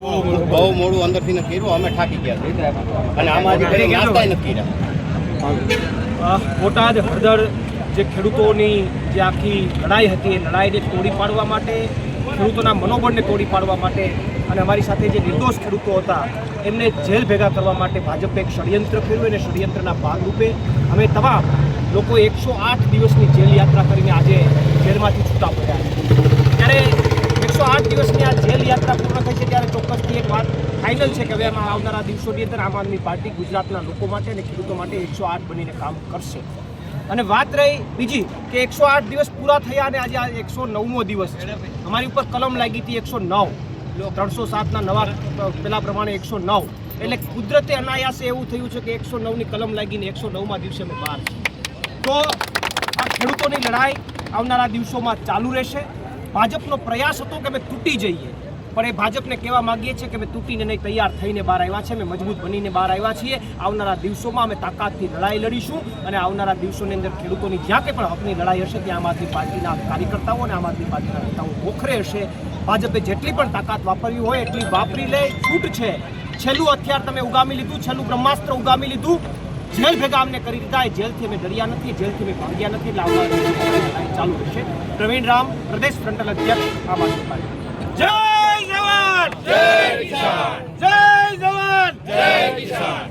બહુ મોડું અંદરથી નથી કર્યું, અમે થાકી ગયા છે અને આમાં હજી ઘરે નાસ્તા નથી કર્યા. બોટાદ હળદર જે ખેડૂતોની જે આખી લડાઈ હતી એ લડાઈને તોડી પાડવા માટે, ખેડૂતોના મનોબળને તોડી પાડવા માટે અને અમારી સાથે જે નિર્દોષ ખેડૂતો હતા એમને જેલ ભેગા કરવા માટે ભાજપે એક ષડયંત્ર કર્યું અને ષડયંત્રના ભાગરૂપે અમે તમામ લોકો 108 દિવસની જેલ યાત્રા કરીને આજે જેલમાંથી છૂટા પડ્યા. ત્યારે 108 દિવસની આ જેલ યાત્રા પૂર્ણ થઈ છે ત્યારે ચોક્કસથી એક વાત ફાઇનલ છે કે હવે આમાં આવનારા દિવસોની અંદર આમ આદમી પાર્ટી ગુજરાતના લોકો માટે અને ખેડૂતો માટે 108 બનીને કામ કરશે. અને વાત રહી બીજી કે 108 દિવસ પૂરા થયા અને આજે આ 109મો દિવસ છે. અમારી ઉપર કલમ લાગી હતી 109, 307ના નવા પેલા પ્રમાણે 109, એટલે કુદરતે અનાયાસે એવું થયું છે કે 109ની કલમ લાગીને 109મા દિવસે અમે બહાર છીએ. તો આ ખેડૂતોની લડાઈ આવનારા દિવસોમાં ચાલુ રહેશે. ભાજપનો પ્રયાસ હતો કે અમે તૂટી જઈએ, પણ એ ભાજપને કહેવા માંગીએ છીએ કે અમે તૂટીને નહીં, તૈયાર થઈને બહાર આવ્યા છે, અમે મજબૂત બનીને બહાર આવ્યા છીએ. આવનારા દિવસોમાં અમે તાકાતથી લડાઈ લડીશું અને આવનારા દિવસોની અંદર ખેડૂતોની જ્યાં કંઈ પણ હકની લડાઈ હશે ત્યાં આમ આદમી પાર્ટીના કાર્યકર્તાઓ અને આમ આદમી પાર્ટીના નેતાઓ મોખરે હશે. ભાજપે જેટલી પણ તાકાત વાપરવી હોય એટલી વાપરી લે. છૂટ છે, છેલ્લું હથિયાર તમે ઉગામી લીધું, છેલ્લું બ્રહ્માસ્ત્ર ઉગામી લીધું. જેલ ભેગા અમને કરી દીધા. એ જેલથી અમે ડર્યા નથી, જેલથી અમે ભાગ્યા નથી. એટલે આવનારા ચાલુ રહેશે. પ્રવીણ રામ, પ્રદેશ ફ્રન્ટલ અધ્યક્ષ, આમ આદમી પાર્ટી. જય જવાન, જય કિસાન, જય જવાન, જય કિસાન.